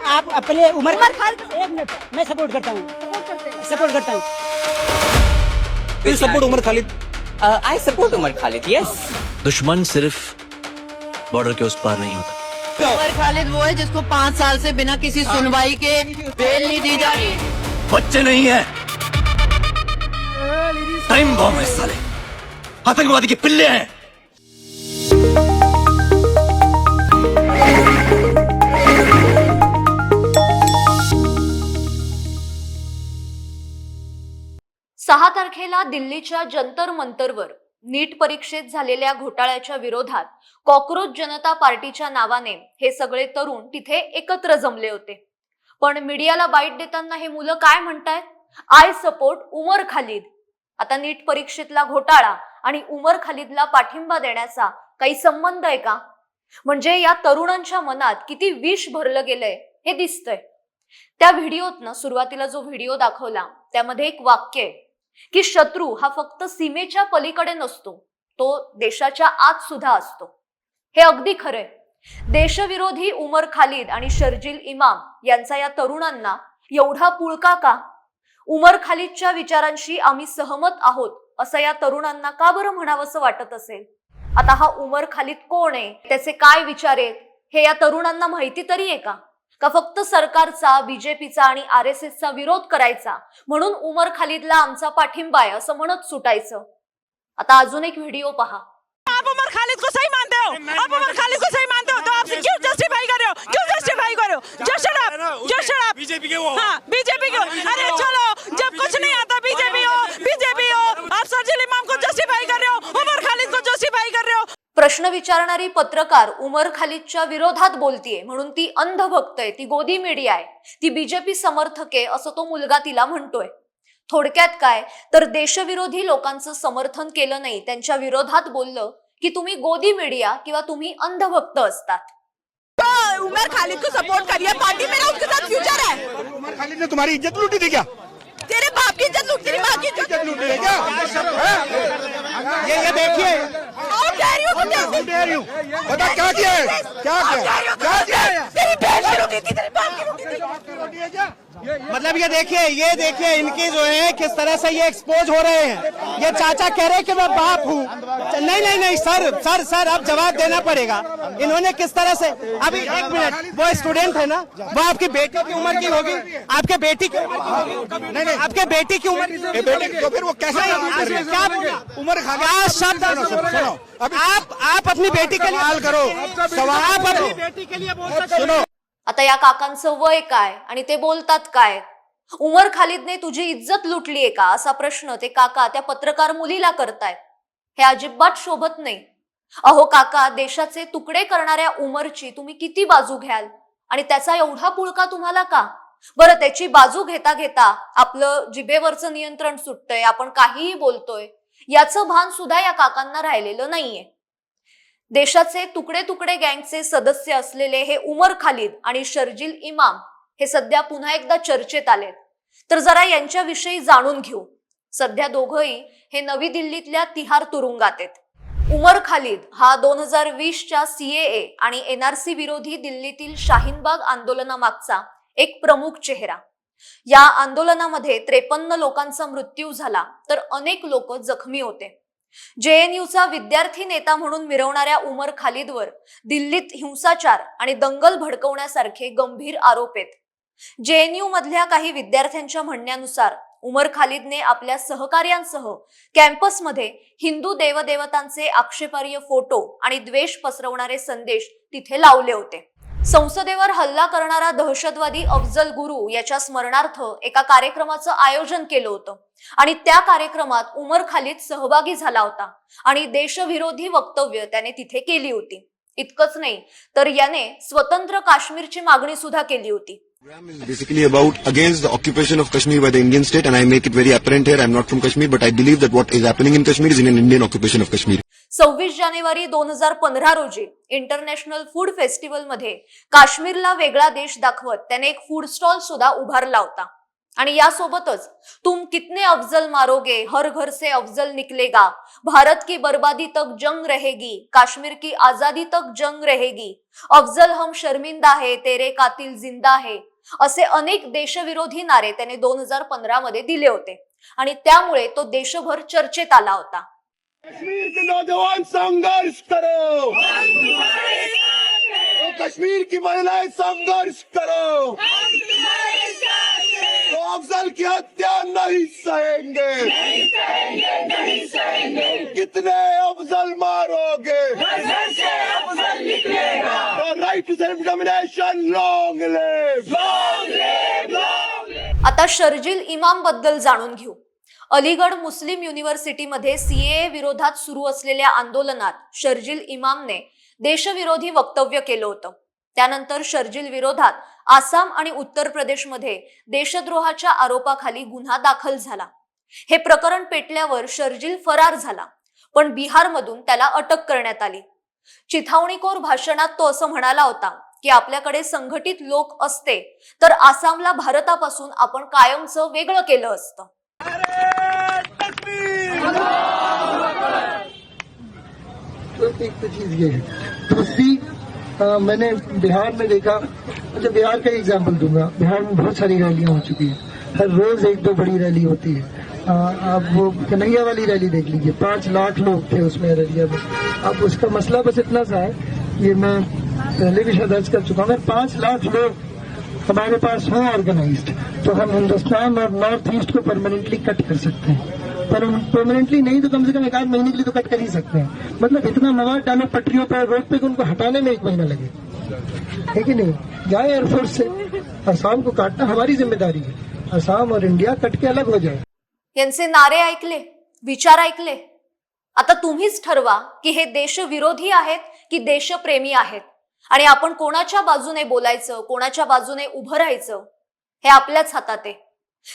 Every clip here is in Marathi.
आप अपने उमर खालिद, एक मिनट, मैं सपोर्ट करता हूँ, सपोर्ट करता हूँ। You support Umar Khalid? I support Umar Khalid, yes. दुश्मन सिर्फ बॉर्डर के उस पार नहीं होता। उमर खालिद वो है जिसको 5 साल से बिना किसी सुनवाई के बेल नहीं दी जा रही। बच्चे नहीं है, टाइम बॉम्ब है साले, आतंकवादी के पिल्ले हैं। सहा तारखेला दिल्लीच्या जंतर मंतरवर नीट परीक्षेत झालेल्या घोटाळ्याच्या विरोधात कॉक्रोच जनता पार्टीच्या नावाने हे सगळे तरुण तिथे एकत्र जमले होते। पण मीडियाला बाईट देताना हे मुलं काय म्हणतायत? I support Umar Khalid. आता नीट परीक्षेतला घोटाळा आणि उमर खालिदला पाठिंबा देण्याचा काही संबंध आहे का? म्हणजे या तरुणांच्या मनात किती विष भरलं गेलंय हे दिसतंय। त्या व्हिडिओतनं सुरुवातीला जो व्हिडिओ दाखवला त्यामध्ये एक वाक्य आहे की शत्रू हा फक्त सीमेच्या पलीकडे नसतो, तो देशाच्या आत सुद्धा असतो। हे अगदी खरंय। देशविरोधी उमर खालिद आणि शर्जील इमाम यांचा या तरुणांना एवढा पुळका का? उमर खालिदच्या विचारांशी आम्ही सहमत आहोत असं या तरुणांना का बरं म्हणावंसं वाटत असेल? आता हा उमर खालिद कोण आहे, त्याचे काय विचार आहेत हे या तरुणांना माहिती तरी आहे का फक्त सरकारचा, बीजेपीचा आणि आरएसएसचा विरोध करायचा म्हणून उमर खालिदला आमचा पाठिंबा आहे असं म्हणत सुटायचं? आता अजून एक व्हिडिओ पहा। आप उमर खालिद को सही मानते हो? आप उमर खालिद को सही मानते हो तो आपसे क्यों जस्टिफाई कर रहे हो? क्यों जस्टिफाई कर रहे हो? जस्ट शट बीजेपी के वो। हाँ, बीजेपी को। अरे चलो, जब कुछ नहीं आता बीजेपी हो, आप शर्जील इमाम को जस्टिफाई कर रहे हो, उमर खालिद को जस्टिफाई कर रहे हो। प्रश्न विचारणारी पत्रकार उमर खालिदच्या विरोधात बोलतीये म्हणून ती अंधभक्त आहे, ती गोदी मीडिया आहे, ती बीजेपी समर्थक आहे असं तो मुलगा तिला म्हणतोय। थोडक्यात काय तर देशविरोधी लोकांचं समर्थन केलं नाही, त्यांच्या विरोधात बोललं की तुम्ही गोदी मीडिया किंवा तुम्ही अंधभक्त असतात। तो उमर खालिद को सपोर्ट करिए, पार्टी मेरा उसके साथ फ्यूचर है। उमर खालिद ने तुम्हारी इज्जत लूटी थी क्या? तेरे बाप की इज्जत लूट, तेरी माँ की इज्जत लूटी है क्या? ये देखिए, बता क्या किया है? क्या किया है? तेरी बहन की लूटी थी, तेरी बाप की लूटी थी क्या? मतलब ये देखिए इनकी जो है किस तरह से ये एक्सपोज हो रहे हैं। ये चाचा कह रहे हैं कि मैं बाप हूँ। नहीं सर अब जवाब देना पड़ेगा। इन्होंने किस तरह से, अभी एक मिनट, वो स्टूडेंट है ना, वो आपकी बेटी की उम्र की होगी, आपके बेटी की नहीं आपके बेटी की उम्र की बेटे तो फिर वो कैसे क्या बोला? उमर खालिद क्या शब्द? आप अपनी बेटी के लिए सवाल करो, सवाल आप करो। अपनी बेटी के लिए बोल सकते हो। आता या काकांचं वय काय आणि ते बोलतात काय? उमर खालिदने तुझी इज्जत लुटलीये का असा प्रश्न ते काका त्या पत्रकार मुलीला करतायत। हे अजिबात शोभत नाही। अहो काका, देशाचे तुकडे करणाऱ्या उमरची तुम्ही किती बाजू घ्याल आणि त्याचा एवढा पुळका तुम्हाला का? बरं, त्याची बाजू घेता घेता आपलं जिभेवरचं नियंत्रण सुटतंय, आपण काहीही बोलतोय याचं भान सुद्धा या काकांना राहिलेलं नाहीये। देशाचे तुकडे तुकडे गँगचे सदस्य असलेले हे उमर खालिद आणि शर्जील इमाम हे सध्या पुन्हा एकदा चर्चेत आलेत, तर जरा यांच्याविषयी जाणून घेऊ। सध्या दोघंही हे नवी दिल्लीतल्या तिहार तुरुंगात आहेत। उमर खालिद हा 2020च्या सीएए आणि एनआरसी विरोधी दिल्लीतील शाहीनबाग आंदोलनामागचा एक प्रमुख चेहरा। या आंदोलनामध्ये 53 लोकांचा मृत्यू झाला तर अनेक लोक जखमी होते। जेएनयूचा विद्यार्थी नेता म्हणून मिरवणाऱ्या उमर खालिदवर दिल्लीत हिंसाचार आणि दंगल भडकवण्यासारखे गंभीर आरोप आहेत। जेएनयू मधल्या काही विद्यार्थ्यांच्या म्हणण्यानुसार उमर खालिदने आपल्या सहकार्यांसह कॅम्पसमध्ये हिंदू देवदेवतांचे आक्षेपार्ह फोटो आणि द्वेष पसरवणारे संदेश तिथे लावले होते। संसदेवर हल्ला करणारा दहशतवादी अफजल गुरु याच्या स्मरणार्थ एका कार्यक्रमाचं आयोजन केलं होतं आणि त्या कार्यक्रमात उमर खालिद सहभागी झाला होता आणि देशविरोधी वक्तव्य त्याने तिथे केली होती। इतकंच नाही तर याने स्वतंत्र काश्मीरची मागणी सुद्धा केली होती। Basically about against the occupation of Kashmir by the Indian state, and I make it very apparent here, I'm not from Kashmir, but I believe that what is happening in Kashmir is in an Indian occupation of Kashmir. 26 जानेवारी 2015 रोजी इंटरनॅशनल फूड फेस्टिवल मध्ये काश्मीरला वेगळा देश दाखवत त्याने एक फूड स्टॉल सुद्धा उभारला होता। आणि यासोबतच तुम कितने अफजल मारोगे, हर घर से अफजल निकलेगा, भारत की बर्बादी तक जंग रहेगी, काश्मीर की आजादी तक जंग रहेगी, अफजल हम शर्मिंदा है, तेरे कातिल जिंदा है, असे अनेक देशविरोधी नारे त्याने 2015 मध्ये दिले होते आणि त्यामुळे तो देशभर चर्चेत आला होता. कश्मीर के नौजवान संघर्ष करो, कश्मीर की महिलाएं संघर्ष करो, तो अफजल की हत्या नहीं सहेंगे, कितने अफजल मारोगे, तो right to self determination long live. आता शर्जील इमाम बद्दल जाणून घेऊ. अलीगड मुस्लिम युनिव्हर्सिटीमध्ये सीएए विरोधात सुरू असलेल्या आंदोलनात शर्जील इमामने देशविरोधी वक्तव्य केलं होतं. त्यानंतर शर्जील विरोधात आसाम आणि उत्तर प्रदेशमध्ये देशद्रोहाच्या आरोपाखाली गुन्हा दाखल झाला. हे प्रकरण पेटल्यावर शर्जील फरार झाला, पण बिहारमधून त्याला अटक करण्यात आली. चिथावणीखोर भाषणात तो असं म्हणाला होता की आपल्याकडे संघटित लोक असते तर आसामला भारतापासून आपण कायमचं वेगळं केलं असतं. तो एक तो चीज ये है. दूसरी मैंने बिहार में देखा, अच्छा बिहार का एग्जाम्पल दूंगा. बिहार में बहुत सारी रैलियां हो चुकी है, हर रोज एक दो बड़ी रैली होती है. आप वो कन्हैया वाली रैली देख लीजिए, 5 लाख लोग थे उसमें रैलिया में. अब उसका मसला बस इतना सा है, ये मैं पहले भी शायद अर्ज कर चुका हूँ, 5 लाख लोग हमारे पास हो ऑर्गेनाइज्ड तो हम हिंदुस्तान और नॉर्थ ईस्ट को परमानेंटली कट कर सकते हैं. पर परमानेंटली नहीं तो कम से कम 1 महीने के लिए तो कट कर ही सकते हैं. मतलब इतना मवाद डालो पटरियों पर, रोड पे, उनको हटाने में 1 महीना लगे, है कि नहीं? जाए एयरफोर्स से. असम को काटना हमारी जिम्मेदारी है. असम और इंडिया कट के अलग हो जाए. यांचे नारे ऐकले, विचार ऐकले. आता तुम्हीच ठरवा की हे देशविरोधी आहेत की देशप्रेमी आहेत आणि आपण कोणाच्या बाजूने बोलायचं, कोणाच्या बाजूने उभं राहायचं हे आपल्याच हातात आहे.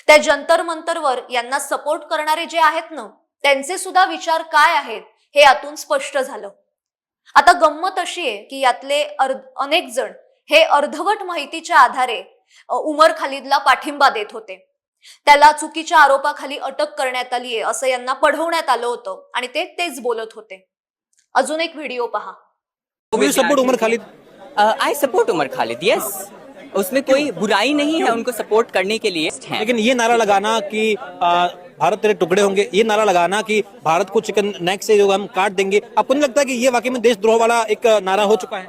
त्या जंतर मंतरवर यांना सपोर्ट करणारे जे आहेत ना, त्यांचे सुद्धा विचार काय आहेत हे यातून स्पष्ट झालं. आता गंमत अशी आहे की यातले अनेक जण हे अर्धवट माहितीच्या आधारे उमर खालिदला पाठिंबा देत होते. त्याला चुकीच्या आरोपाखाली अटक करण्यात आली आहे असं यांना पढवण्यात आलं होतं आणि ते तेच बोलत होते. अजून एक व्हिडिओ पहा. Support Umar Khalid. I support Umar Khalid, yes. उसमें कोई बुराई नहीं है उनको सपोर्ट करने के लिए. लेकिन ये नारा लगाना कि भारत तेरे टुकड़े होंगे, ये नारा लगाना कि भारत को चिकन नेक से जो हम काट देंगे, आपको नहीं लगता कि ये वाकई में देशद्रोह वाला एक नारा हो चुका है?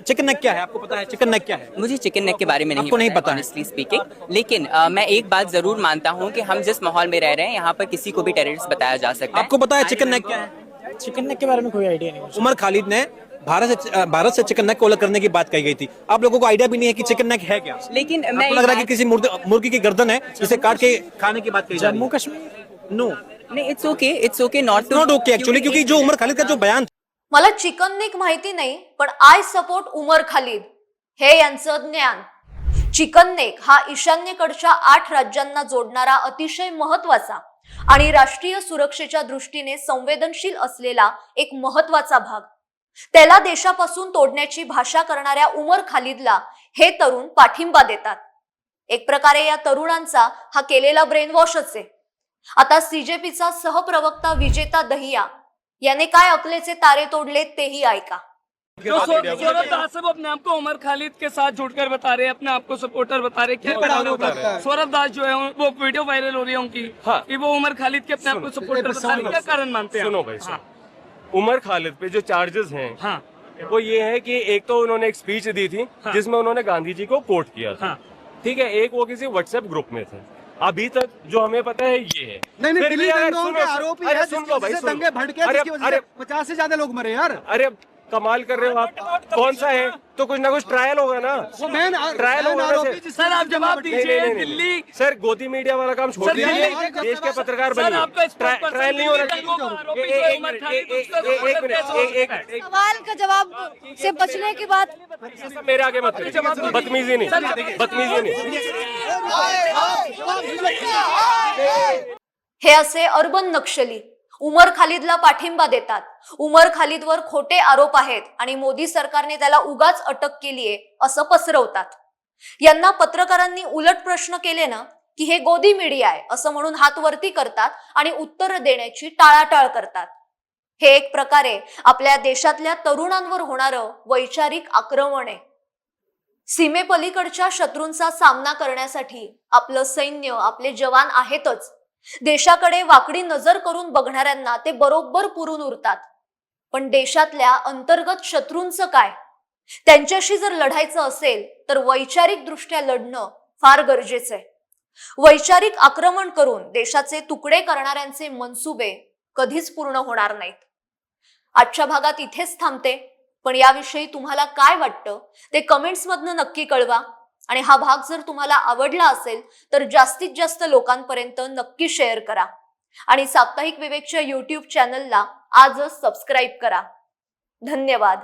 चिकन नेक क्या है, आपको पता है चिकन नेक क्या है? मुझे चिकन नेक के बारे में आपको नहीं पता, ऑनेस्टली स्पीकिंग. लेकिन मैं एक बात जरूर मानता हूँ कि हम जिस माहौल में रह रहे हैं यहाँ पर किसी को भी टेररिस्ट बताया जा सकता है. आपको पता है चिकन नेक क्या है? चिकन नेक के बारे में कोई आइडिया नहीं. उमर खालिद ने भारत से चिकन नेक को अलग करने की बात कही गई थी. आप लोगों को आइडिया भी नहीं है कि चिकन नेक है क्या? लेकिन मैं आपको लग रहा है कि किसी मुर्गी की गर्दन है जिसे काट के खाने की बात कही जा रही है. जम्मू कश्मीर नो, नहीं, it's okay not okay actually, क्योंकि जो उमर खालिद का जो बयान मला चिकन नेक माहिती नाही, पण आय सपोर्ट उमर खालिद हे यांचं ज्ञान. चिकन नेक हा ईशान्येकडच्या 8 राज्यांना जोडणारा अतिशय महत्वाचा आणि राष्ट्रीय सुरक्षेच्या दृष्टीने संवेदनशील असलेला एक महत्वाचा भाग. त्याला देशापासून तोडण्याची भाषा करणाऱ्या उमर खालिदला हे तरुण पाठिंबा देतात. एक प्रकारे या तरुणांचा हा केलेला ब्रेनवॉशच आहे. आता सीजेपीचा सहप्रवक्ता विजेता दहिया याने काय अकलेचे तारे तोडले तेही ऐका. सौरभ दास साहब अपने आप को उमर खालिद के साथ जुड़कर बता रहे हैं, अपने आप को सपोर्टर बता रहे हैं. सौरभ दास जो है वो वीडियो वायरल हो रही है उनकी कि वो उमर खालिद के अपने आप को सपोर्टर बता रहे हैं. क्या कारण मानते हैं? सुनो भाई, उमर खालिद पे जो चार्जेस हैं वो ये है कि एक तो उन्होंने एक स्पीच दी थी जिसमें उन्होंने गांधी जी को कोट किया था. ठीक है, एक वो किसी व्हाट्सएप ग्रुप में थे. अभी तक जो हमें पता है ये है. नहीं फिर भी दिल्ली अगर दंगों के आरोपी है, सुन लो भाई, सुन. दंगे भड़के, अरे 50 से ज्यादा लोग मरे यार. अरे कमाल कर रहे हो आप. कौन सा है तो कुछ ना कुछ ट्रायल होगा ना. ट्रायल होगा ना. सर आप जवाब दीजिए. दिल्ली सर गोदी मीडिया वाला काम छोड़ दीजिए, देश के पत्रकार बनिए. ट्रायल नहीं हो रहा. एक सवाल का जवाब से बचने की बात मेरे आगे मत करिए. बदतमीजी नहीं, बदतमीजी नहीं. हे असे अर्बन नक्षली उमर खालिदला पाठिंबा देतात. उमर खालिदवर खोटे आरोप आहेत आणि मोदी सरकारने त्याला उगाच अटक केलीये असं पसरवतात. यांना पत्रकारांनी उलट प्रश्न केले ना की हे गोदी मीडिया आहे असं म्हणून हात वरती करतात आणि उत्तर देण्याची टाळाटाळ करतात. हे एक प्रकारे आपल्या देशातल्या तरुणांवर होणारं वैचारिक आक्रमण आहे. सीमेपलीकडच्या शत्रूंचा सामना करण्यासाठी आपलं सैन्य, आपले जवान आहेतच. देशाकडे वाकडी नजर करून बघणाऱ्यांना ते बरोबर पुरून उरतात. पण देशातल्या अंतर्गत शत्रूंचं काय? त्यांच्याशी जर लढायचं असेल तर वैचारिक दृष्ट्या लढणं फार गरजेचं आहे. वैचारिक आक्रमण करून देशाचे तुकडे करणाऱ्यांचे मनसुबे कधीच पूर्ण होणार नाहीत. आजच्या भागात इथेच थांबते, पण याविषयी तुम्हाला काय वाटतं ते कमेंट्स मधनं नक्की कळवा. आणि हा भाग जर तुम्हाला आवडला असेल तर जास्तीत जास्त लोकांपर्यंत नक्की शेअर करा. आणि साप्ताहिक विवेकच्या YouTube चॅनलला आजच सबस्क्राईब करा. धन्यवाद.